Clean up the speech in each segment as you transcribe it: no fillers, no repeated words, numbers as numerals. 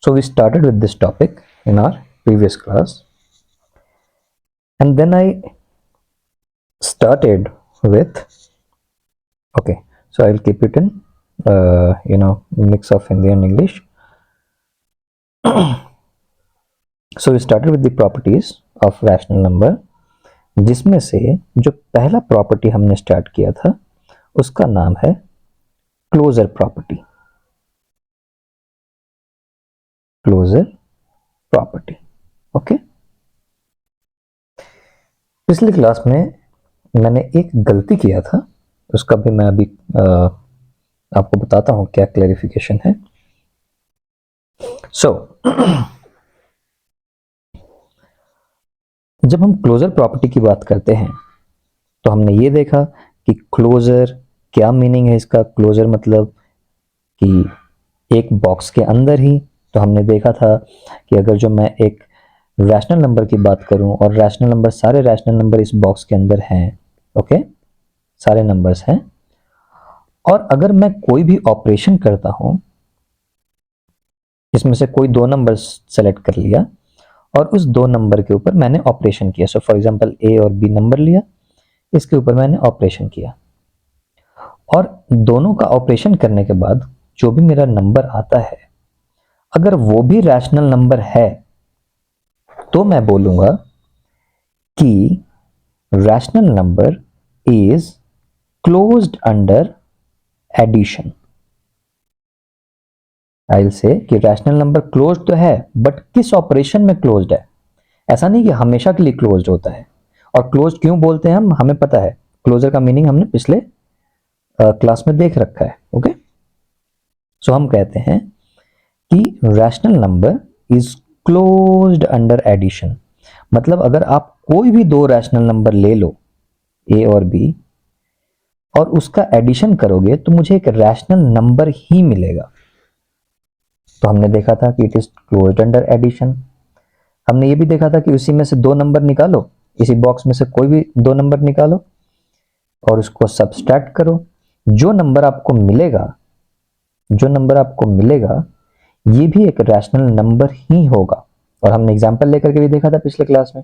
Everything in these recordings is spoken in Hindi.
So we started with this topic in our previous class, and then I started with, okay, so I'll keep it in mix of Hindi and English. So we started with the properties of rational number, जिसमें से जो पहला प्रॉपर्टी हमने स्टार्ट किया था उसका नाम है closure property. Closure property. Okay, पिछली क्लास में मैंने एक गलती किया था, उसका भी मैं अभी आपको बताता हूं क्या क्लैरिफिकेशन है. सो जब हम क्लोजर प्रॉपर्टी की बात करते हैं तो हमने ये देखा कि क्लोजर क्या मीनिंग है इसका. क्लोजर मतलब कि एक बॉक्स के अंदर ही. तो हमने देखा था कि अगर जो मैं एक रैशनल नंबर की बात करूं और रैशनल नंबर, सारे रैशनल नंबर इस बॉक्स के अंदर हैं, ओके, सारे नंबर्स हैं, और अगर मैं कोई भी ऑपरेशन करता हूं, इसमें से कोई दो नंबर सेलेक्ट कर लिया और उस दो नंबर के ऊपर मैंने ऑपरेशन किया. सो फॉर एग्जांपल ए और बी नंबर लिया, इसके ऊपर मैंने ऑपरेशन किया, और दोनों का ऑपरेशन करने के बाद जो भी मेरा नंबर आता है, अगर वो भी रैशनल नंबर है तो मैं बोलूंगा कि rational number is closed under addition. I will say कि रैशनल नंबर क्लोज्ड तो है, बट किस ऑपरेशन में क्लोज्ड है. ऐसा नहीं कि हमेशा के लिए क्लोज्ड होता है. और क्लोज्ड क्यों बोलते हैं हम, हमें पता है. क्लोजर का मीनिंग हमने पिछले क्लास में देख रखा है. ओके, सो हम कहते हैं कि rational number is closed under addition. मतलब अगर आप कोई भी दो रैशनल नंबर ले लो, ए और बी, और उसका एडिशन करोगे तो मुझे एक रैशनल नंबर ही मिलेगा. तो हमने देखा था कि it is closed under addition. हमने ये भी देखा था कि उसी में से दो नंबर निकालो, इसी बॉक्स में से कोई भी दो नंबर निकालो और उसको सब्सट्रैक्ट करो. जो नंबर आपको मिलेगा, जो नंबर आपको मिलेगा, ये भी एक रैशनल नंबर ही होगा. और हमने एग्जांपल लेकर के भी देखा था पिछले क्लास में.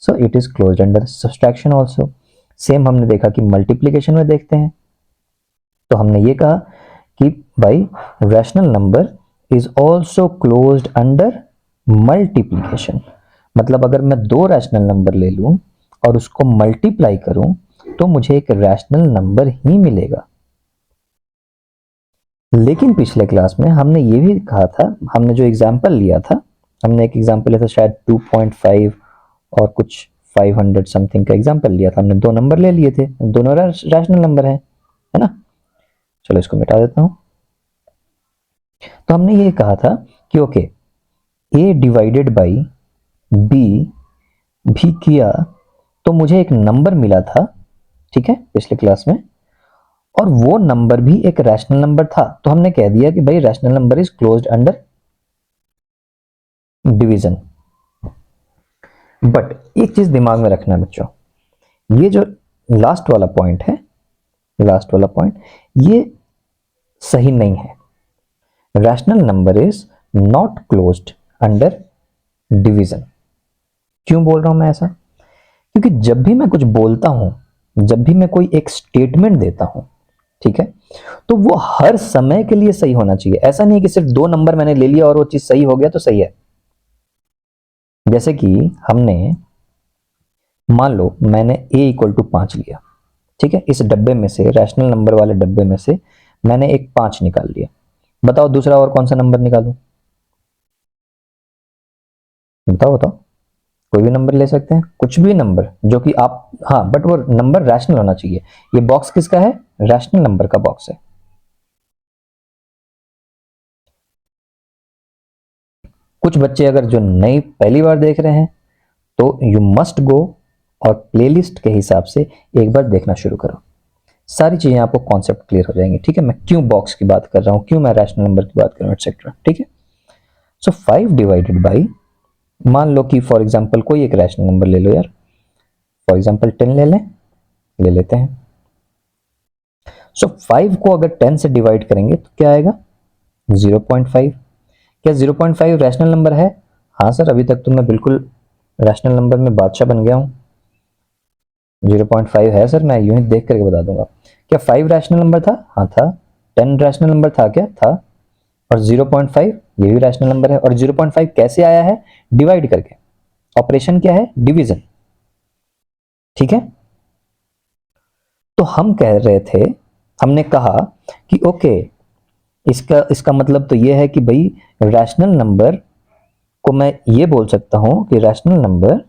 So it is closed under subtraction also. Same हमने देखा कि मल्टीप्लिकेशन में देखते हैं, तो हमने ये कहा कि भाई rational number is also closed under multiplication. मतलब अगर मैं दो रैशनल नंबर ले लूं और उसको मल्टीप्लाई करूं तो मुझे एक रैशनल नंबर ही मिलेगा. लेकिन पिछले क्लास में हमने ये भी कहा था, हमने जो एग्जाम्पल लिया था, हमने एक एग्जाम्पल लिया था शायद 2.5 और कुछ 500 समथिंग का एग्जाम्पल लिया था. हमने दो नंबर ले लिए थे, दोनों रैशनल नंबर हैं, है ना. चलो इसको मिटा देता हूं. तो हमने ये कहा था कि okay, A divided by B भी किया तो मुझे एक नंबर मिला था, ठीक है, पिछले क्लास में, और वो नंबर भी एक रैशनल नंबर था. तो हमने कह दिया कि भाई rational number is closed under division. But एक चीज दिमाग में रखना बच्चों, ये जो लास्ट वाला पॉइंट है, लास्ट वाला पॉइंट, ये सही नहीं है. Rational number is not closed under division. क्यों बोल रहा हूं मैं ऐसा? क्योंकि जब भी मैं कुछ बोलता हूं, जब भी मैं कोई एक स्टेटमेंट देता हूं, ठीक है, तो वो हर समय के लिए सही होना चाहिए. ऐसा नहीं है कि सिर्फ दो नंबर मैंने ले लिया और वो चीज सही हो गया तो सही है. जैसे कि हमने, मान लो मैंने a इक्वल टू 5 लिया, ठीक है, इस डब्बे में से, रैशनल नंबर वाले डब्बे में से मैंने एक 5 निकाल लिया. बताओ दूसरा और कौन सा नंबर निकालूं? बताओ बताओ. कोई भी नंबर ले सकते हैं, कुछ भी नंबर जो कि आप, हाँ, बट वो नंबर रैशनल होना चाहिए. ये बॉक्स किसका है? रैशनल नंबर का बॉक्स है. कुछ बच्चे अगर जो नई पहली बार देख रहे हैं तो यू मस्ट गो और प्लेलिस्ट के हिसाब से एक बार देखना शुरू करो. सारी चीजें आपको कॉन्सेप्ट क्लियर हो जाएंगे. ठीक है, मैं क्यों बॉक्स की बात कर रहा हूं, क्यों मैं रैशनल नंबर की बात कर रहा हूं, एटसेट्रा. ठीक है, सो 5 डिवाइडेड बाई, मान लो कि फॉर एग्जांपल कोई एक रैशनल नंबर ले लो यार, फॉर एग्जांपल 10 ले लें, ले लेते हैं. सो 5 को अगर 10 से डिवाइड करेंगे तो क्या आएगा? 0.5. क्या 0.5 रैशनल नंबर है? हाँ सर, अभी तक तो मैं बिल्कुल रैशनल नंबर में बादशाह बन गया हूँ। 0.5 है सर, मैं यूं ही देख करके बता दूंगा। क्या 5 रैशनल नंबर था? हाँ था। 10 रैशनल नंबर था क्या? था। और 0.5 ये भी रैशनल नंबर है। और 0.5 कैसे आया है? डिवाइड करके। ऑपरेशन क्या है? डिवीजन। ठीक है, तो हम कह रहे थे, हमने कहा कि ओके, इसका इसका मतलब तो ये है कि भाई रैशनल नंबर को मैं ये बोल सकता हूं कि rational number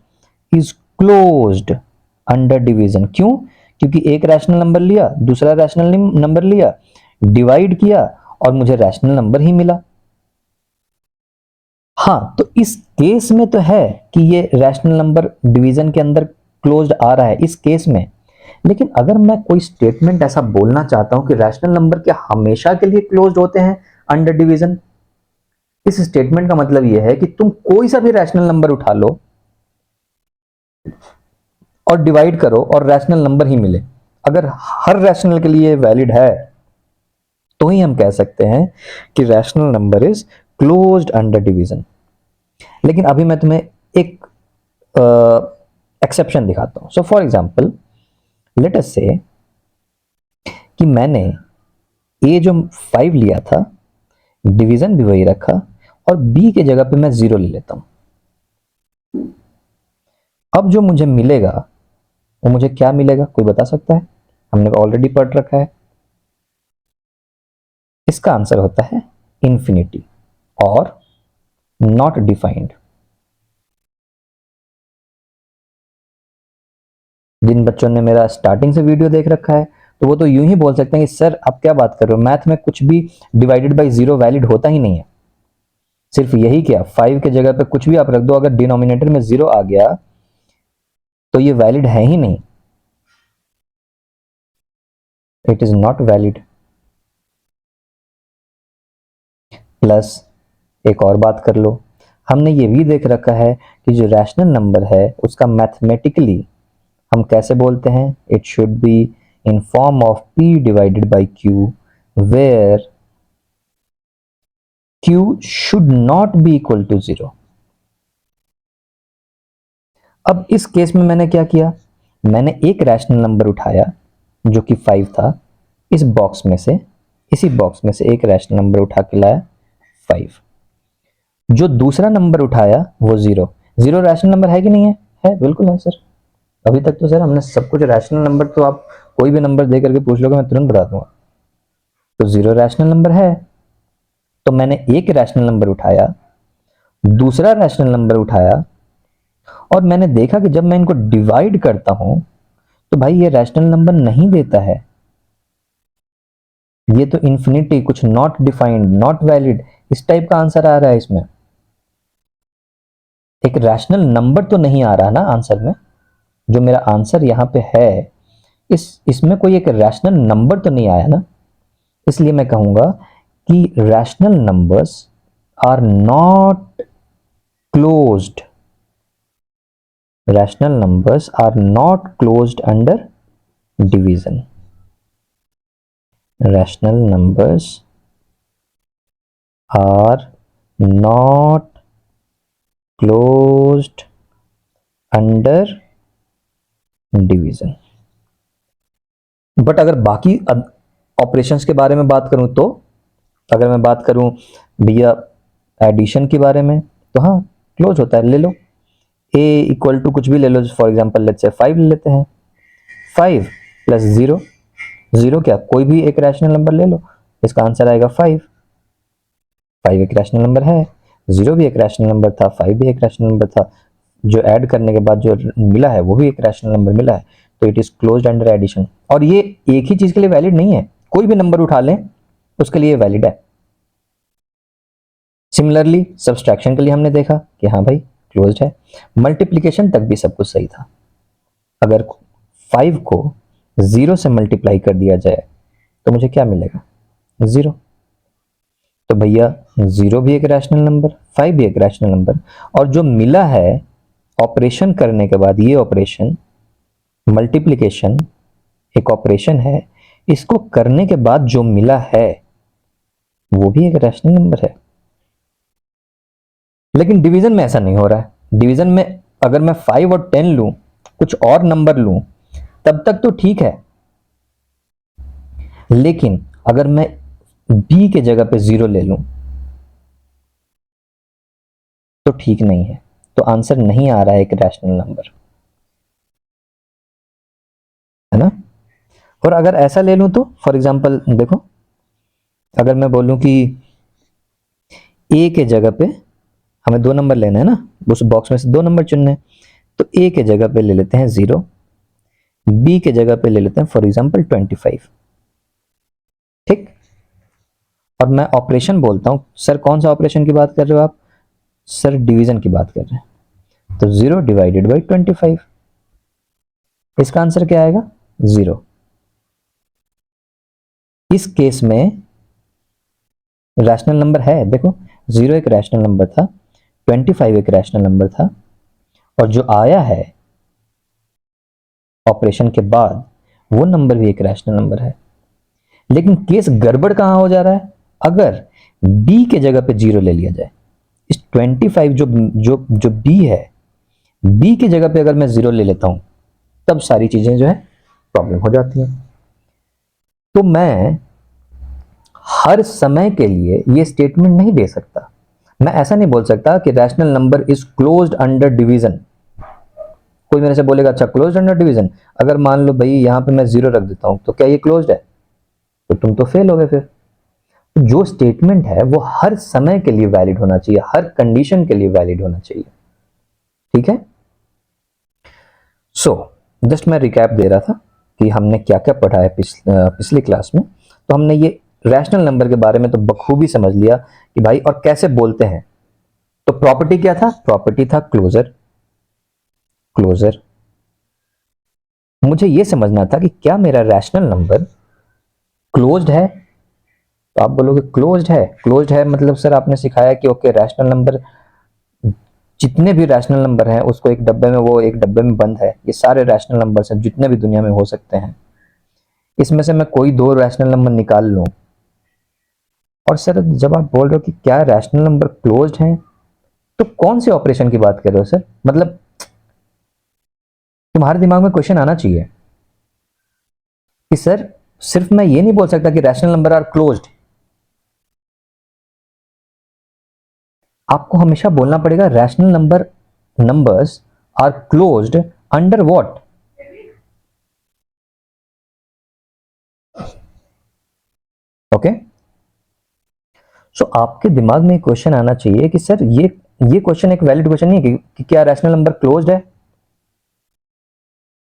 is closed under division. क्यों? क्योंकि एक रैशनल नंबर लिया, दूसरा रैशनल नंबर लिया, डिवाइड किया और मुझे रैशनल नंबर ही मिला। हाँ, तो इस केस में तो है कि ये रैशनल नंबर डिवीजन के अंदर क्लोज्ड आ रहा है इस केस में। लेकिन अगर मैं कोई स्टेटमेंट ऐसा बोलना चाहता हूं कि रैशनल नंबर क्या हमेशा के लिए क्लोज्ड होते हैं अंडर डिवीजन, इस स्टेटमेंट का मतलब यह है कि तुम कोई सा भी रैशनल नंबर उठा लो और डिवाइड करो और रैशनल नंबर ही मिले, अगर हर रैशनल के लिए वैलिड है तो ही हम कह सकते हैं कि rational number is closed under division. लेकिन अभी मैं तुम्हें एक एक्सेप्शन दिखाता हूं। So for example, let us से कि मैंने ए जो 5 लिया था, डिवीजन भी वही रखा और बी के जगह पे मैं 0 ले लेता हूं। अब जो मुझे मिलेगा वो मुझे क्या मिलेगा, कोई बता सकता है? हमने ऑलरेडी पढ़ रखा है। इसका आंसर होता है इंफिनिटी और नॉट डिफाइंड। जिन बच्चों ने मेरा स्टार्टिंग से वीडियो देख रखा है तो वो तो यूं ही बोल सकते हैं कि सर आप क्या बात कर रहे हो, मैथ में कुछ भी डिवाइडेड बाई 0 वैलिड होता ही नहीं है। सिर्फ यही क्या, 5 के जगह पे कुछ भी आप रख दो, अगर डिनोमिनेटर में 0 आ गया तो ये वैलिड है ही नहीं, it is not valid. Plus एक और बात कर लो, हमने ये भी देख रखा है कि जो रैशनल नंबर है उसका मैथमेटिकली हम कैसे बोलते हैं, it should be in form of p divided by q, where q should not be equal to 0। अब इस केस में मैंने क्या किया, मैंने एक रैशनल नंबर उठाया जो कि 5 था, इस बॉक्स में से, इसी बॉक्स में से एक रैशनल नंबर उठा के लाया 5। जो दूसरा नंबर उठाया वो 0। 0 रैशनल नंबर है कि नहीं है? है, बिल्कुल है सर। अभी तक तो सर हमने सब कुछ रैशनल नंबर, तो आप कोई भी नंबर दे करके पूछ लोगे मैं तुरंत बता दूंगा। तो 0 रैशनल नंबर है, तो मैंने एक रैशनल नंबर उठाया, दूसरा रैशनल नंबर उठाया और मैंने देखा कि जब मैं इनको डिवाइड करता हूं तो भाई ये रैशनल नंबर नहीं देता है, ये तो इंफिनिटी, कुछ नॉट डिफाइंड, नॉट वैलिड, इस टाइप का आंसर आ रहा है इसमें। एक रैशनल नंबर तो नहीं आ रहा ना आंसर में, जो मेरा आंसर यहाँ पे है इसमें कोई एक रैशनल नंबर तो नहीं आया ना। इसलिए मैं कहूंगा कि rational numbers are not closed, rational numbers are not closed under division. Rational numbers are not closed under division. But अगर बाकी ऑपरेशंस के बारे में बात करूं तो, अगर मैं बात करूं भैया एडिशन के बारे में, तो हाँ क्लोज होता है। ले लो a इक्वल टू कुछ भी ले लो, फॉर एग्जांपल लेट्स से 5 ले लेते हैं। 5 प्लस 0, 0 क्या, कोई भी एक रैशनल नंबर ले लो, इसका आंसर आएगा 5। 5 एक रैशनल नंबर है, 0 भी एक रैशनल नंबर था, 5 भी एक रैशनल नंबर था, जो ऐड करने के बाद जो मिला है वो भी एक रैशनल नंबर मिला है, तो it is closed under addition. और ये एक ही चीज के लिए वैलिड नहीं है, कोई भी नंबर उठा लें उसके लिए वैलिड है। सिमिलरली सब्सट्रैक्शन के लिए हमने देखा कि हाँ भाई क्लोज्ड है। मल्टीप्लिकेशन तक भी सब कुछ सही था। अगर 5 को 0 से मल्टीप्लाई कर दिया जाए तो मुझे क्या मिलेगा, 0। तो भैया 0 भी एक रैशनल नंबर, 5 भी एक रैशनल नंबर, और जो मिला है ऑपरेशन करने के बाद, ये ऑपरेशन मल्टीप्लिकेशन एक ऑपरेशन है, इसको करने के बाद जो मिला है वो भी एक रैशनल नंबर है। लेकिन डिवीजन में ऐसा नहीं हो रहा है। डिवीजन में अगर मैं 5 और 10 लूं, कुछ और नंबर लूं, तब तक तो ठीक है, लेकिन अगर मैं बी के जगह पे 0 ले लूं तो ठीक नहीं है। तो आंसर नहीं आ रहा है एक रैशनल नंबर, है ना। और अगर ऐसा ले लूं तो फॉर एग्जांपल देखो, अगर मैं बोलूं कि ए के जगह पे हमें 2 नंबर लेना है ना, उस बॉक्स में से 2 नंबर चुनने हैं, तो ए के जगह पे ले लेते हैं 0, बी के जगह पे ले लेते हैं फॉर एग्जांपल 25। ठीक। और मैं ऑपरेशन बोलता हूं, सर कौन सा ऑपरेशन की बात कर रहे हो आप? सर डिवीजन की बात कर रहे हैं। तो 0 डिवाइडेड बाई 25, इसका आंसर क्या आएगा? 0। इस केस में रैशनल नंबर है, देखो 0 एक रैशनल नंबर था, 25 एक रैशनल नंबर था, और जो आया है ऑपरेशन के बाद वो नंबर भी एक रैशनल नंबर है। लेकिन केस गड़बड़ कहां हो जा रहा है? अगर बी के जगह पे 0 ले लिया जाए, इस 25 जो जो जो बी है, बी की जगह पे अगर मैं 0 ले लेता हूं, तब सारी चीजें जो है प्रॉब्लम हो जाती हैं। तो मैं हर समय के लिए ये स्टेटमेंट नहीं दे सकता। मैं ऐसा नहीं बोल सकता कि rational number is closed under division. कोई मेरे से बोलेगा अच्छा क्लोज्ड अंडर डिवीजन, अगर मान लो भाई यहां पे मैं 0 रख देता हूं, तो क्या ये क्लोज्ड है? तो तुम तो फेल हो गए फिर। तो जो स्टेटमेंट है वो हर समय के लिए वैलिड होना चाहिए, हर कंडीशन के लिए वैलिड होना चाहिए। ठीक है। सो जस्ट मैं रिकैप दे रहा था कि हमने क्या क्या पढ़ा है पिछली क्लास में। तो हमने ये रैशनल नंबर के बारे में तो बखूबी समझ लिया कि भाई और कैसे बोलते हैं। तो प्रॉपर्टी क्या था? प्रॉपर्टी था क्लोजर। क्लोजर मुझे ये समझना था कि क्या मेरा रैशनल नंबर क्लोज्ड है। तो आप बोलोगे क्लोज्ड है, क्लोज्ड है मतलब सर आपने सिखाया कि ओके रैशनल नंबर, जितने भी रैशनल नंबर हैं उसको एक डब्बे में, वो एक डब्बे में बंद है, ये सारे रैशनल नंबर्स हैं जितने भी दुनिया में हो सकते हैं, इसमें से मैं कोई 2 रैशनल नंबर निकाल लूं। और सर जब आप बोल रहे हो कि क्या रैशनल नंबर क्लोज्ड हैं, तो कौन से ऑपरेशन की बात कर रहे हो सर? मतलब तुम्हारे दिमाग में क्वेश्चन आना चाहिए कि सर सिर्फ मैं ये नहीं बोल सकता कि रैशनल नंबर आर क्लोज्ड। आपको हमेशा बोलना पड़ेगा rational numbers are closed under what? Okay. So आपके दिमाग में क्वेश्चन आना चाहिए कि सर ये क्वेश्चन एक वैलिड क्वेश्चन नहीं है कि क्या रैशनल नंबर क्लोज्ड है।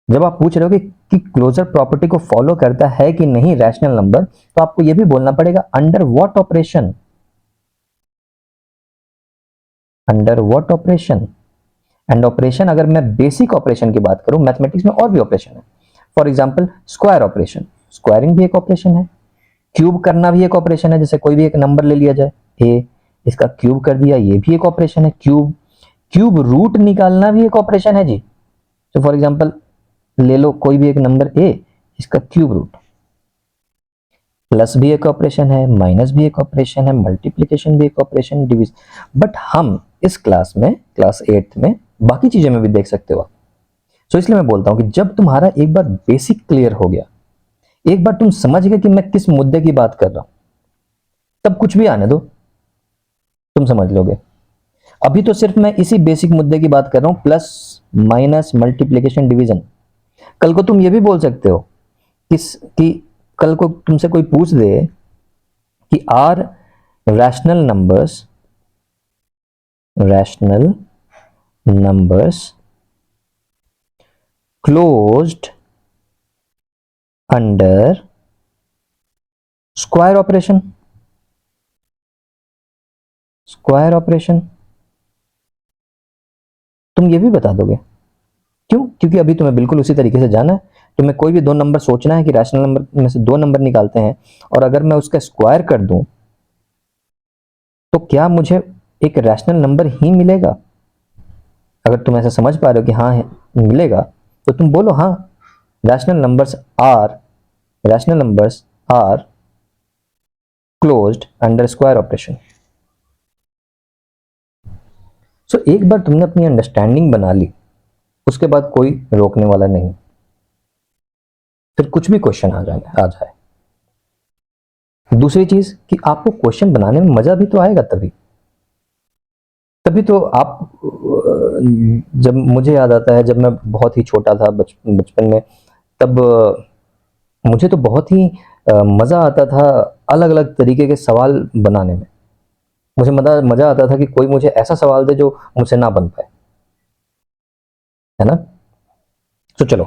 जब आप पूछ रहे हो कि क्लोजर प्रॉपर्टी को फॉलो करता है कि नहीं रैशनल नंबर, तो आपको यह भी बोलना पड़ेगा under what operation. Under what operation. And operation अगर मैं बेसिक ऑपरेशन की बात करूं, मैथमेटिक्स में और भी ऑपरेशन है। For example square operation, squaring भी एक ऑपरेशन है। क्यूब करना भी एक ऑपरेशन है, जैसे कोई भी एक नंबर ले लिया जाए ए, इसका क्यूब कर दिया, ये भी एक ऑपरेशन है। क्यूब क्यूब रूट निकालना भी एक ऑपरेशन है जी। तो फॉर एग्जांपल ले लो कोई भी एक नंबर ए, इसका क्यूब रूट, प्लस भी एक ऑपरेशन है, माइनस भी एक ऑपरेशन है, मल्टीप्लिकेशन भी एक ऑपरेशन, डिवीजन। बट हम इस क्लास में, क्लास 8 में बाकी चीजें में भी देख सकते हो। सो इसलिए मैं बोलता हूं कि जब तुम्हारा एक बार बेसिक क्लियर हो गया, एक बार तुम समझ गए कि मैं किस मुद्दे की बात कर रहा हूं, तब कुछ भी आने दो, तुम समझ लोगे। अभी तो सिर्फ मैं इसी बेसिक मुद्दे की बात कर रहा हूं, प्लस माइनस मल्टीप्लिकेशन डिवीजन। कल को तुम ये भी बोल सकते हो कि कल को तुमसे कोई पूछ दे कि are rational numbers closed under square operation. Square operation तुम ये भी बता दोगे। क्यों? क्योंकि अभी तुम्हें बिल्कुल उसी तरीके से जाना है। तुम्हें कोई भी 2 नंबर सोचना है कि रैशनल नंबर में से 2 नंबर निकालते हैं, और अगर मैं उसका स्क्वायर कर दूं तो क्या मुझे एक रैशनल नंबर ही मिलेगा? अगर तुम ऐसा समझ पा रहे हो कि हाँ मिलेगा, तो तुम बोलो हाँ, rational numbers are rational numbers are closed under square operation. So एक बार तुमने अपनी अंडरस्टैंडिंग बना ली, उसके बाद कोई रोकने वाला नहीं, फिर कुछ भी क्वेश्चन आ जाए। दूसरी चीज कि आपको क्वेश्चन बनाने में मजा भी तो आएगा, तभी तभी तो आप जब मुझे याद आता है, जब मैं बहुत ही छोटा था बचपन में, तब मुझे तो बहुत ही मजा आता था अलग अलग तरीके के सवाल बनाने में। मुझे मजा आता था कि कोई मुझे ऐसा सवाल दे जो मुझसे ना बन पाए, है ना। तो चलो,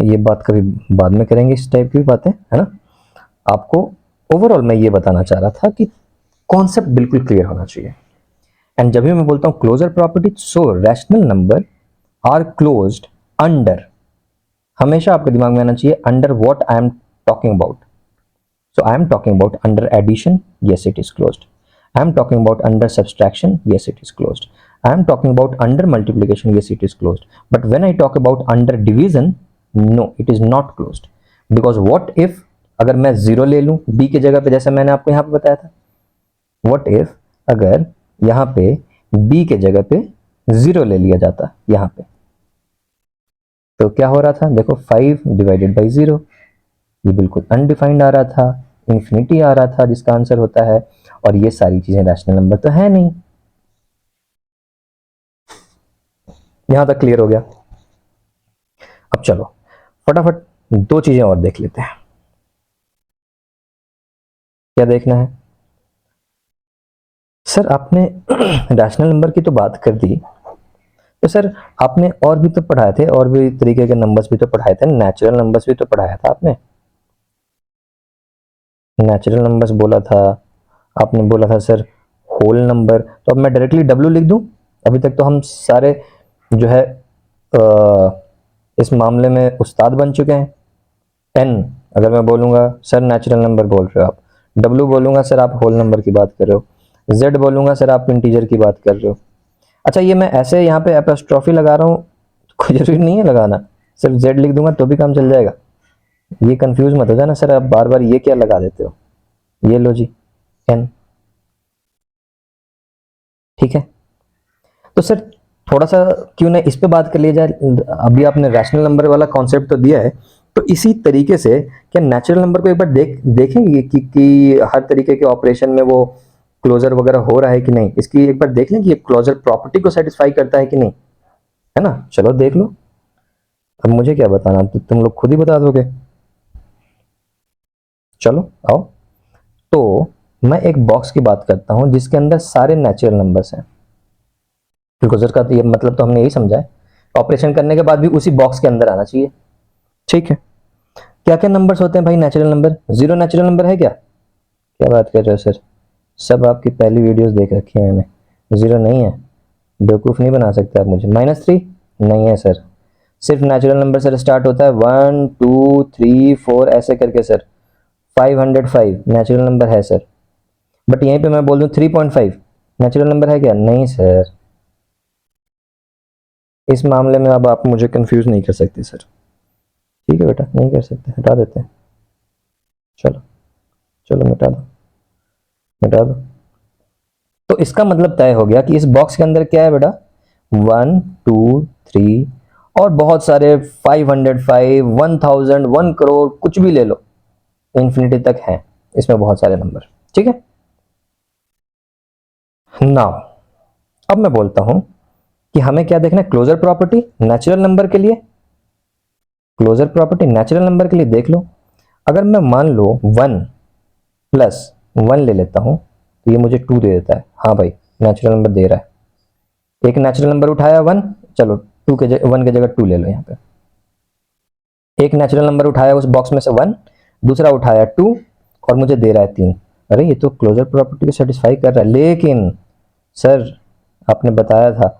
ये बात कभी बाद में करेंगे, इस टाइप की बातें, है ना। आपको ओवरऑल मैं ये बताना चाह रहा था कि कॉन्सेप्ट बिल्कुल क्लियर होना चाहिए। एंड जब भी मैं बोलता हूँ closure property, so rational number are closed under, हमेशा आपके दिमाग में आना चाहिए under what I am talking about. So I am talking about under addition, yes it is closed. I am talking about under subtraction, yes it is closed. I am talking about under multiplication, yes it is closed. But when I talk about under division, no it is not closed. Because what if अगर मैं जीरो ले लूं b की जगह पे, जैसे मैंने आपको यहाँ पे बताया था, what if अगर यहाँ पे b के जगह पे जीरो ले लिया जाता यहाँ पे, तो क्या हो रहा था, देखो 5 डिवाइडेड बाई 0, ये बिल्कुल अनडिफाइंड आ रहा था, इंफिनिटी आ रहा था जिसका आंसर होता है, और ये सारी चीजें रैशनल नंबर तो है नहीं। यहां तक क्लियर हो गया। अब चलो फटाफट दो चीजें और देख लेते हैं। क्या देखना है सर, आपने रैशनल नंबर की तो बात कर दी, तो सर आपने और भी तो पढ़ाए थे, और भी तरीके के नंबर्स भी तो पढ़ाए थे, नेचुरल नंबर्स भी तो पढ़ाया था आपने। नेचुरल नंबर्स बोला था आपने, बोला था सर होल नंबर, तो अब मैं डायरेक्टली डब्ल्यू लिख दूं? अभी तक तो हम सारे जो है इस मामले में उस्ताद बन चुके हैं। एन अगर मैं बोलूंगा सर नेचुरल नंबर बोल रहे हो आप, डब्ल्यू बोलूंगा सर आप होल नंबर की बात कर रहे हो, जेड बोलूंगा सर आप इंटीजर की बात कर रहे हो। अच्छा ये मैं ऐसे यहाँ पे एपोस्ट्रोफी लगा रहा हूँ, कोई जरूरी नहीं है लगाना, सिर्फ जेड लिख दूंगा तो भी काम चल जाएगा। ये कंफ्यूज मत हो जाना सर, आप बार बार ये क्या लगा देते हो, ये लो जी एन, ठीक है। तो सर थोड़ा सा क्यों ना इस पे बात कर लिया जाए, अभी आपने रैशनल नंबर वाला कॉन्सेप्ट तो दिया है, तो इसी तरीके से क्या नेचुरल नंबर को एक बार देखेंगे कि हर तरीके के ऑपरेशन में वो क्लोजर वगैरह हो रहा है कि नहीं, इसकी एक बार देख लें कि ये क्लोजर प्रॉपर्टी को सेटिस्फाई करता है कि नहीं, है ना। चलो देख लो, अब मुझे क्या बताना, तो तुम लोग खुद ही बता दोगे। चलो आओ, तो मैं एक बॉक्स की बात करता हूं जिसके अंदर सारे नेचुरल नंबर्स हैं। क्लोजर का तो ये मतलब तो हमने यही समझा है, ऑपरेशन करने के बाद भी उसी बॉक्स के अंदर आना चाहिए, ठीक है। क्या क्या नंबर्स होते हैं भाई natural number, zero natural number है क्या? क्या बात कर रहे हो सर, सब आपकी पहली वीडियोस देख रखी है मैंने, जीरो नहीं है, बेवकूफ़ नहीं बना सकते आप मुझे। -3 नहीं है सर, सिर्फ नेचुरल नंबर से स्टार्ट होता है, 1 2 3 4 ऐसे करके सर, 505 नेचुरल नंबर है सर। बट यहीं पे मैं बोल दूं 3.5 नेचुरल नंबर है क्या? नहीं सर। इस मामले में अब आप मुझे कंफ्यूज नहीं कर सकते सर, ठीक है बेटा, नहीं कर सकते, हटा देते हैं। चलो चलो मिटा दो, मिटा दो। तो इसका मतलब तय हो गया कि इस बॉक्स के अंदर क्या है बेटा, 1 2 3 और बहुत सारे 505 1000 1 करोड़ कुछ भी ले लो, इंफिनिटी तक है इसमें बहुत सारे नंबर, ठीक है। नाउ अब मैं बोलता हूं कि हमें क्या देखना है, क्लोजर प्रॉपर्टी नेचुरल नंबर के लिए, क्लोजर प्रॉपर्टी नेचुरल नंबर के लिए देख लो। अगर मैं मान लो 1 प्लस 1 ले लेता हूं, तो ये मुझे 2 दे देता है, हाँ भाई नेचुरल नंबर दे रहा है। एक नेचुरल नंबर उठाया 1, चलो 2 के 1 की जगह 2 ले लो यहाँ पे। एक नेचुरल नंबर उठाया उस बॉक्स में से 1, दूसरा उठाया 2 और मुझे दे रहा है 3। अरे ये तो क्लोजर प्रॉपर्टी को सेटिस्फाई कर रहा है, लेकिन सर आपने बताया था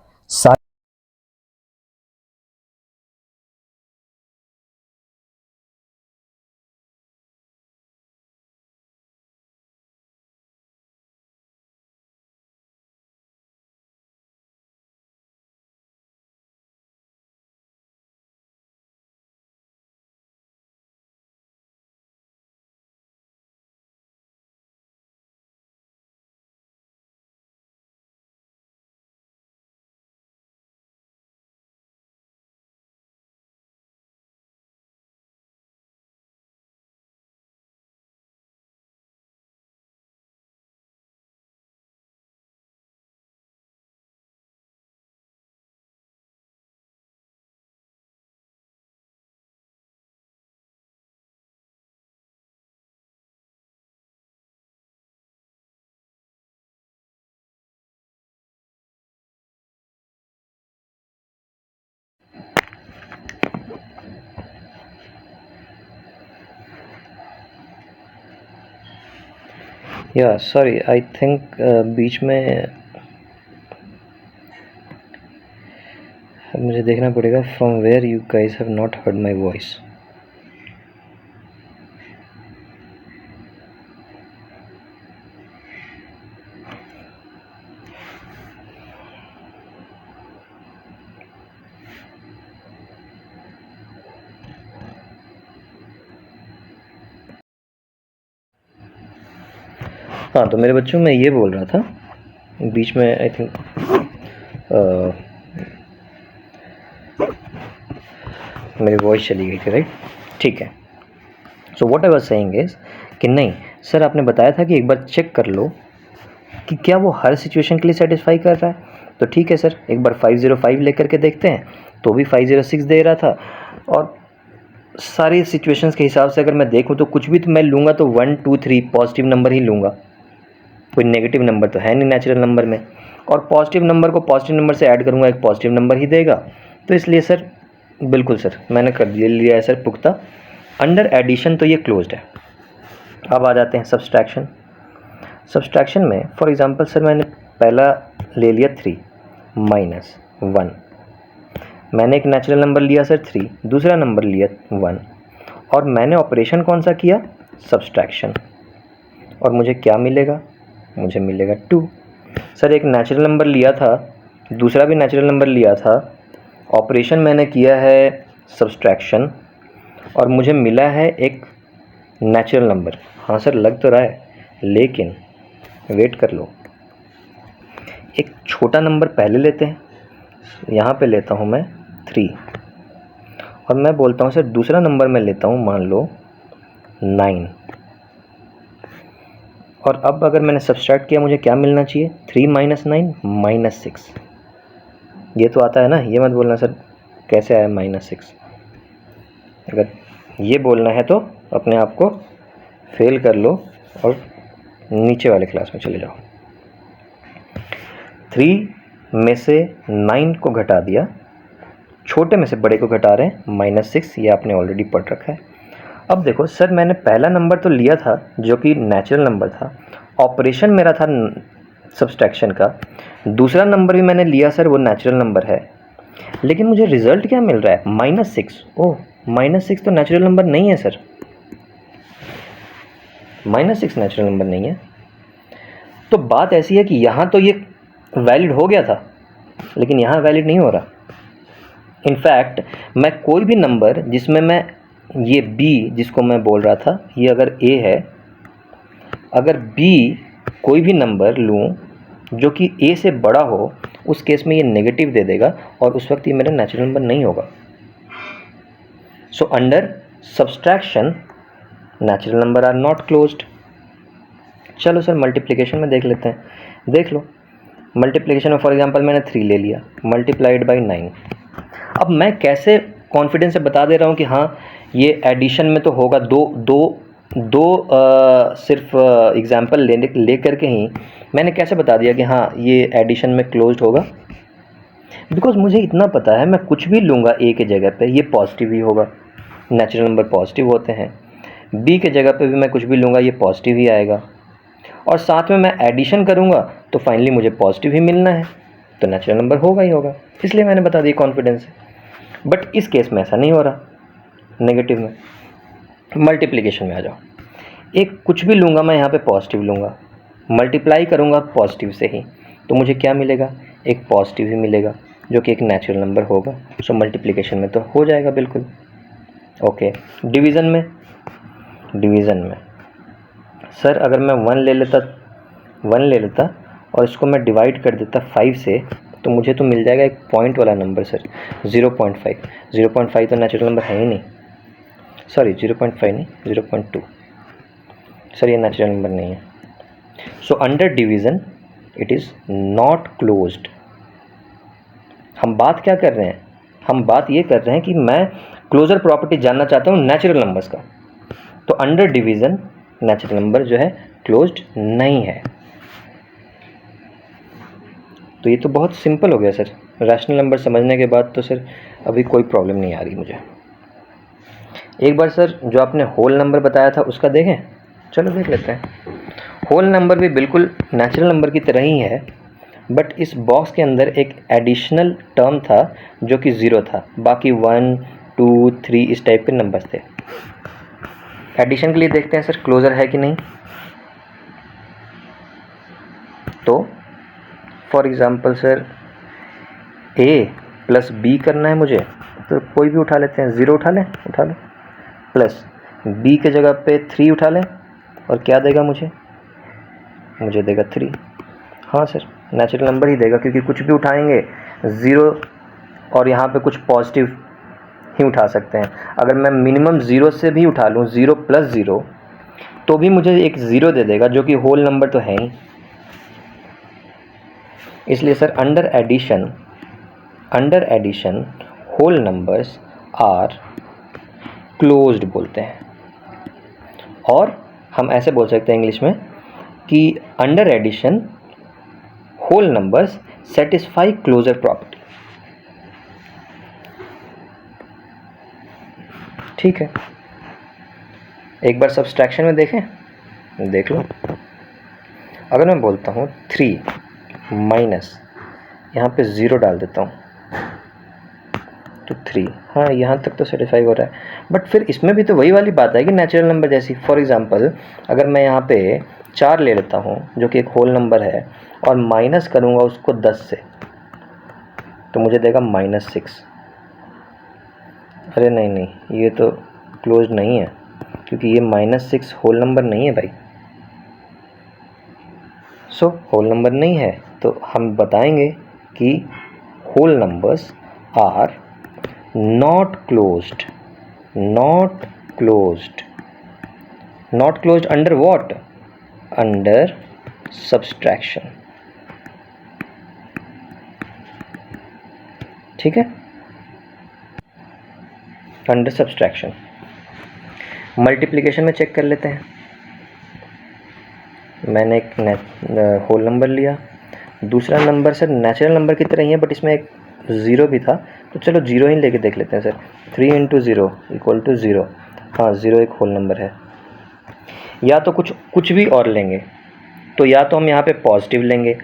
या सॉरी, आई थिंक बीच में मुझे देखना पड़ेगा from where you guys have not heard my voice. हाँ, तो मेरे बच्चों मैं ये बोल रहा था बीच में, आई थिंक मेरी वॉइस चली गई थी, राइट? ठीक है। So what I was saying is कि नहीं सर, आपने बताया था कि एक बार चेक कर लो कि क्या वो हर सिचुएशन के लिए सेटिस्फाई कर रहा है। तो ठीक है सर, एक बार 505 लेकर के देखते हैं, तो भी 506 दे रहा था। और सारी सिचुएशंस के हिसाब से अगर मैं देखूं तो कुछ भी तो मैं लूँगा तो 1 2 3 पॉजिटिव नंबर ही लूँगा, कोई नेगेटिव नंबर तो है नहीं नेचुरल नंबर में। और पॉजिटिव नंबर को पॉजिटिव नंबर से ऐड करूँगा, एक पॉजिटिव नंबर ही देगा। तो इसलिए सर बिल्कुल सर मैंने कर लिया है सर पुख्ता। अंडर एडिशन तो ये क्लोज्ड है। अब आ जाते हैं सब्सट्रैक्शन। सब्सट्रैक्शन में फॉर एग्जांपल सर मैंने पहला ले लिया 3 माइनस 1, मैंने एक नेचुरल नंबर लिया सर 3, दूसरा नंबर लिया 1, और मैंने ऑपरेशन कौन सा किया? सब्सट्रैक्शन। और मुझे क्या मिलेगा? मुझे मिलेगा 2। सर एक नेचुरल नंबर लिया था, दूसरा भी नेचुरल नंबर लिया था, ऑपरेशन मैंने किया है सब्सट्रैक्शन, और मुझे मिला है एक नेचुरल नंबर। हाँ सर लग तो रहा है, लेकिन वेट कर लो, एक छोटा नंबर पहले लेते हैं। यहाँ पे लेता हूँ मैं 3, और मैं बोलता हूँ सर दूसरा नंबर मैं लेता हूँ मान लो 9। और अब अगर मैंने सब्सट्रैक्ट किया मुझे क्या मिलना चाहिए? 3 माइनस 9 माइनस 6। ये तो आता है ना, ये मत बोलना सर कैसे आया -6। अगर ये बोलना है तो अपने आप को फेल कर लो और नीचे वाले क्लास में चले जाओ। 3 में से 9 को घटा दिया, छोटे में से बड़े को घटा रहे हैं -6, ये आपने ऑलरेडी पढ़ रखा है। अब देखो सर मैंने पहला नंबर तो लिया था जो कि नेचुरल नंबर था, ऑपरेशन मेरा था सब्सट्रैक्शन का, दूसरा नंबर भी मैंने लिया सर वो नेचुरल नंबर है, लेकिन मुझे रिजल्ट क्या मिल रहा है? -6। ओह -6 तो नेचुरल नंबर नहीं है सर, -6 नेचुरल नंबर नहीं है। तो बात ऐसी है कि यहाँ तो ये वैलिड हो गया था, लेकिन यहाँ वैलिड नहीं हो रहा। इनफैक्ट मैं कोई भी नंबर जिसमें मैं ये b जिसको मैं बोल रहा था, ये अगर a है, अगर b कोई भी नंबर लूँ जो कि a से बड़ा हो, उस केस में ये नेगेटिव दे देगा और उस वक्त ये मेरा नेचुरल नंबर नहीं होगा। So under subtraction natural number are not closed. चलो सर मल्टीप्लिकेशन में देख लेते हैं, देख लो मल्टीप्लिकेशन में फॉर एग्जांपल मैंने 3 ले लिया मल्टीप्लाइड बाय 9। अब मैं कैसे कॉन्फिडेंस से बता दे रहा हूँ कि हाँ ये एडिशन में तो होगा, दो सिर्फ एग्जांपल ले करके ही मैंने कैसे बता दिया कि हाँ ये एडिशन में क्लोज्ड होगा? बिकॉज मुझे इतना पता है मैं कुछ भी लूँगा a के जगह पे ये पॉजिटिव ही होगा, नेचुरल नंबर पॉजिटिव होते हैं। b के जगह पे भी मैं कुछ भी लूँगा ये पॉजिटिव ही आएगा, और साथ में मैं एडिशन करूँगा तो फाइनली मुझे पॉजिटिव ही मिलना है, तो नेचुरल नंबर होगा ही होगा। इसलिए मैंने बता दिया कॉन्फिडेंस से। बट इस केस में ऐसा नहीं हो रहा, नेगेटिव में। मल्टीप्लिकेशन में आ जाओ, एक कुछ भी लूँगा मैं यहाँ पे पॉजिटिव लूँगा, मल्टीप्लाई करूँगा पॉजिटिव से ही, तो मुझे क्या मिलेगा? एक पॉजिटिव ही मिलेगा जो कि एक नेचुरल नंबर होगा। सो मल्टीप्लिकेशन में तो हो जाएगा बिल्कुल। ओके, डिवीज़न में सर अगर मैं 1 ले लेता और इसको मैं डिवाइड कर देता 5 से, तो मुझे तो मिल जाएगा एक पॉइंट वाला नंबर सर 0.5। 0.5 तो नेचुरल नंबर है ही नहीं, सॉरी 0.5 नहीं 0.2 सर, ये नेचुरल नंबर नहीं है। So under division it is not closed. हम बात क्या कर रहे हैं? हम बात ये कर रहे हैं कि मैं क्लोजर प्रॉपर्टी जानना चाहता हूँ नेचुरल नंबर्स का। तो अंडर डिवीज़न नेचुरल नंबर जो है क्लोज्ड नहीं है। तो ये तो बहुत सिंपल हो गया सर, रैशनल नंबर समझने के बाद तो सर अभी कोई प्रॉब्लम नहीं आ रही मुझे। एक बार सर जो आपने होल नंबर बताया था उसका देखें, चलो देख लेते हैं। होल नंबर भी बिल्कुल नेचुरल नंबर की तरह ही है, बट इस बॉक्स के अंदर एक एडिशनल टर्म था जो कि 0 था, बाकी 1 2 3 इस टाइप के नंबर्स थे। एडिशन के लिए देखते हैं सर क्लोजर है कि नहीं। तो for example sir a plus b करना है मुझे, तो कोई भी उठा लेते हैं, 0 उठा लें, उठा लो, प्लस b के जगह पे 3 उठा लें, और क्या देगा मुझे देगा 3। हाँ सर, नेचुरल नंबर ही देगा, क्योंकि कुछ भी उठाएंगे 0 और यहाँ पे कुछ पॉजिटिव ही उठा सकते हैं। अगर मैं मिनिमम 0 से भी उठा लूँ, 0 प्लस 0, तो भी मुझे एक 0 दे देगा, जो कि होल नंबर तो है ही। इसलिए sir under addition whole numbers are closed बोलते हैं। और हम ऐसे बोल सकते हैं इंग्लिश में कि under addition whole numbers satisfy closure property. ठीक है, एक बार सब्सट्रैक्शन में देखें, देख लो। अगर मैं बोलता हूँ 3 माइनस, यहाँ पे 0 डाल देता हूँ, तो 3, हाँ यहाँ तक तो सेटिस्फाई हो रहा है। बट फिर इसमें भी तो वही वाली बात है कि नेचुरल नंबर जैसी। फॉर एग्जांपल अगर मैं यहाँ पे 4 ले लेता हूँ जो कि एक होल नंबर है, और माइनस करूँगा उसको 10 से, तो मुझे देगा -6। अरे नहीं, ये तो क्लोज नहीं है, क्योंकि ये -6 होल नंबर नहीं है भाई। सो होल नंबर नहीं है, तो हम बताएंगे कि whole numbers are not closed under what? Under subtraction। ठीक है, अंडर सब्सट्रैक्शन। मल्टीप्लिकेशन में चेक कर लेते हैं। मैंने एक होल नंबर लिया, दूसरा नंबर सर नेचुरल नंबर की तरह ही है, बट इसमें एक 0 भी था, तो चलो 0 ही लेके देख लेते हैं सर। 3 × 0 = 0। हाँ, 0 एक होल नंबर है। या तो कुछ भी और लेंगे, तो या तो हम यहाँ पे पॉजिटिव लेंगे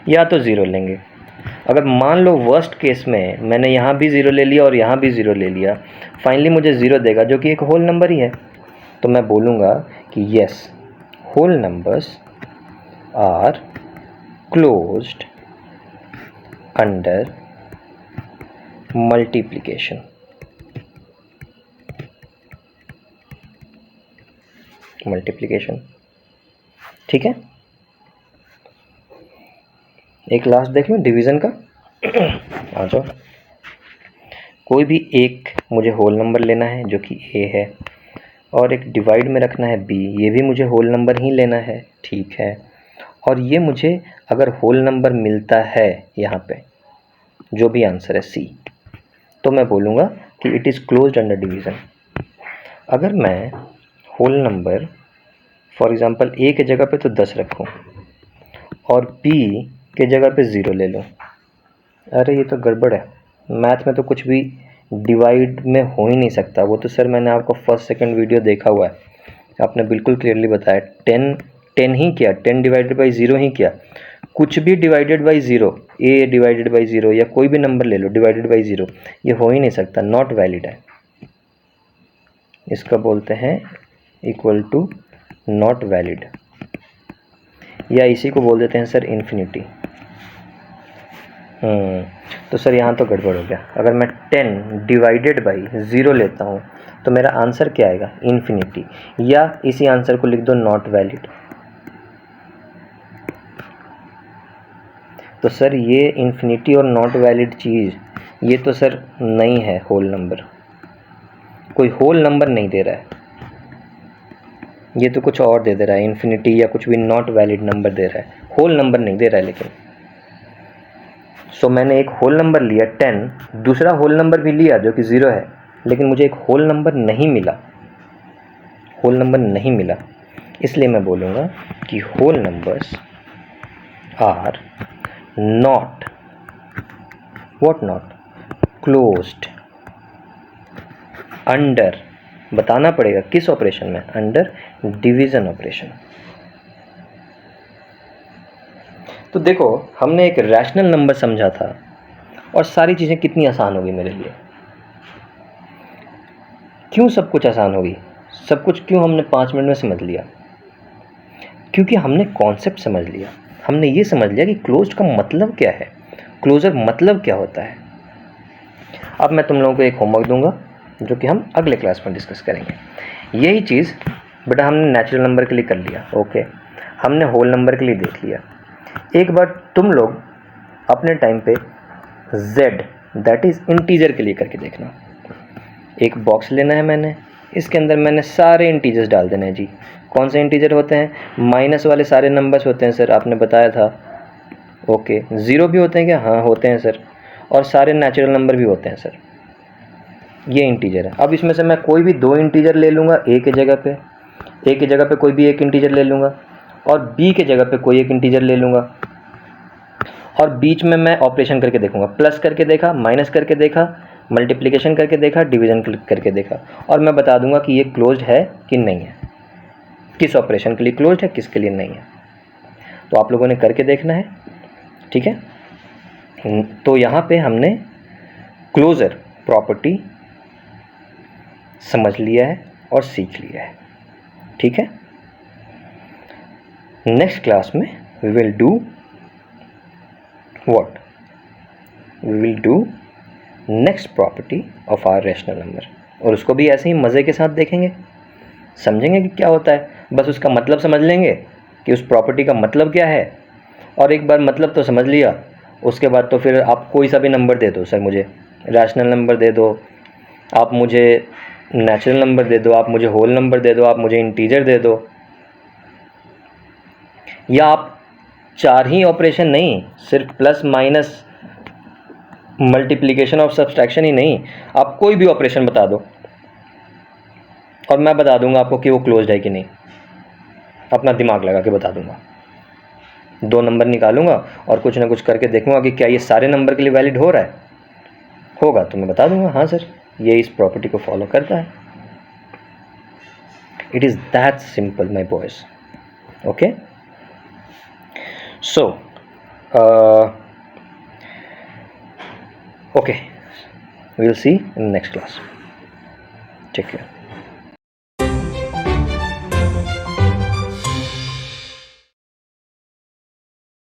या तो 0 लेंगे। अगर मान लो वर्स्ट केस में मैंने यहाँ भी 0 ले लिया और यहाँ भी 0 ले लिया, फाइनली मुझे 0 देगा, जो कि एक होल नंबर ही है। तो मैं बोलूँगा कि yes, whole numbers are closed under multiplication. ठीक है, एक लास्ट देख लो डिवीज़न का। आ जाओ। कोई भी एक मुझे होल नंबर लेना है जो कि a है, और एक डिवाइड में रखना है b, ये भी मुझे होल नंबर ही लेना है। ठीक है, और ये मुझे अगर होल नंबर मिलता है यहाँ पे, जो भी आंसर है c, तो मैं बोलूँगा कि it is closed under division. अगर मैं whole number for example a के जगह पे तो 10 रखूँ और b के जगह पे 0 ले लूँ, अरे ये तो गड़बड़ है। मैथ में तो कुछ भी डिवाइड में हो ही नहीं सकता। वो तो सर मैंने आपको फर्स्ट सेकंड वीडियो देखा हुआ है, आपने बिल्कुल क्लियरली बताया 10 ही किया, 10 डिवाइडेड बाई 0 ही किया। कुछ भी divided by 0, a divided by 0 या कोई भी नंबर ले लो डिवाइडेड बाई 0, ये हो ही नहीं सकता, नॉट वैलिड है। इसका बोलते हैं इक्वल टू नॉट वैलिड, या इसी को बोल देते हैं सर इन्फिनिटी। तो सर यहाँ तो गड़बड़ हो गया। अगर मैं 10 डिवाइडेड बाई 0 लेता हूँ तो मेरा आंसर क्या आएगा? इन्फिनिटी, या इसी आंसर को लिख दो नॉट वैलिड। तो सर ये इन्फिनिटी और नॉट वैलिड चीज़, ये तो सर नहीं है होल नंबर, कोई होल नंबर नहीं दे रहा है, ये तो कुछ और दे रहा है, इन्फिनिटी या कुछ भी नॉट वैलिड नंबर दे रहा है, होल नंबर नहीं दे रहा है। लेकिन सो मैंने एक होल नंबर लिया 10, दूसरा होल नंबर भी लिया जो कि 0 है, लेकिन मुझे एक होल नंबर नहीं मिला, होल नंबर नहीं मिला। इसलिए मैं बोलूँगा कि whole numbers are not, what not, closed under, बताना पड़ेगा किस ऑपरेशन में, अंडर डिवीज़न ऑपरेशन। तो देखो, हमने एक रैशनल नंबर समझा था और सारी चीज़ें कितनी आसान हो गई मेरे लिए। क्यों सब कुछ आसान हो गई? सब कुछ क्यों हमने 5 मिनट में समझ लिया? क्योंकि हमने कॉन्सेप्ट समझ लिया। हमने ये समझ लिया कि क्लोज्ड का मतलब क्या है, क्लोजर मतलब क्या होता है। अब मैं तुम लोगों को एक होमवर्क दूंगा जो कि हम अगले क्लास में डिस्कस करेंगे। यही चीज़ बेटा हमने नेचुरल नंबर के लिए कर लिया, ओके, हमने होल नंबर के लिए देख लिया। एक बार तुम लोग अपने टाइम पे z दैट इज़ इंटीजर के लिए करके देखना। एक बॉक्स लेना है मैंने, इसके अंदर मैंने सारे इंटीजर्स डाल देने हैं जी। कौन से इंटीजर होते हैं? माइनस वाले सारे नंबर्स होते हैं सर, आपने बताया था। ओके, ज़ीरो भी होते हैं क्या? हाँ होते हैं सर। और सारे नेचुरल नंबर भी होते हैं सर। ये इंटीजर है। अब इसमें से मैं कोई भी 2 इंटीजर ले लूँगा ए की जगह पे, ए की जगह पे कोई भी एक इंटीजर ले लूँगा और बी के जगह पे कोई एक इंटीजर ले लूँगा और बीच में मैं ऑपरेशन करके देखूँगा। प्लस करके देखा, माइनस करके देखा, मल्टीप्लिकेशन करके देखा, डिवीज़न करके देखा और मैं बता दूंगा कि ये क्लोज्ड है कि नहीं है, किस ऑपरेशन के लिए क्लोज्ड है, किसके लिए नहीं है। तो आप लोगों ने करके देखना है, ठीक है। तो यहाँ पे हमने क्लोजर प्रॉपर्टी समझ लिया है और सीख लिया है, ठीक है। नेक्स्ट क्लास में we will do what? We will do next property of our rational number और उसको भी ऐसे ही मज़े के साथ देखेंगे, समझेंगे कि क्या होता है। बस उसका मतलब समझ लेंगे कि उस प्रॉपर्टी का मतलब क्या है और एक बार मतलब तो समझ लिया, उसके बाद तो फिर आप कोई सा भी नंबर दे दो सर, मुझे रैशनल नंबर दे दो, आप मुझे नेचुरल नंबर दे दो, आप मुझे होल नंबर दे दो, आप मुझे इंटीजर दे दो, या आप 4 ही ऑपरेशन नहीं, सिर्फ प्लस माइनस मल्टीप्लिकेशन और सब्सट्रैक्शन ही नहीं, आप कोई भी ऑपरेशन बता दो और मैं बता दूंगा आपको कि वो क्लोज्ड है कि नहीं। अपना दिमाग लगा के बता दूंगा। 2 नंबर निकालूंगा और कुछ ना कुछ करके देखूंगा कि क्या ये सारे नंबर के लिए वैलिड हो रहा है। होगा तो मैं बता दूंगा हाँ सर ये इस प्रॉपर्टी को फॉलो करता है। It is that simple my boys, okay. So okay, we'll see in the next class. Take care.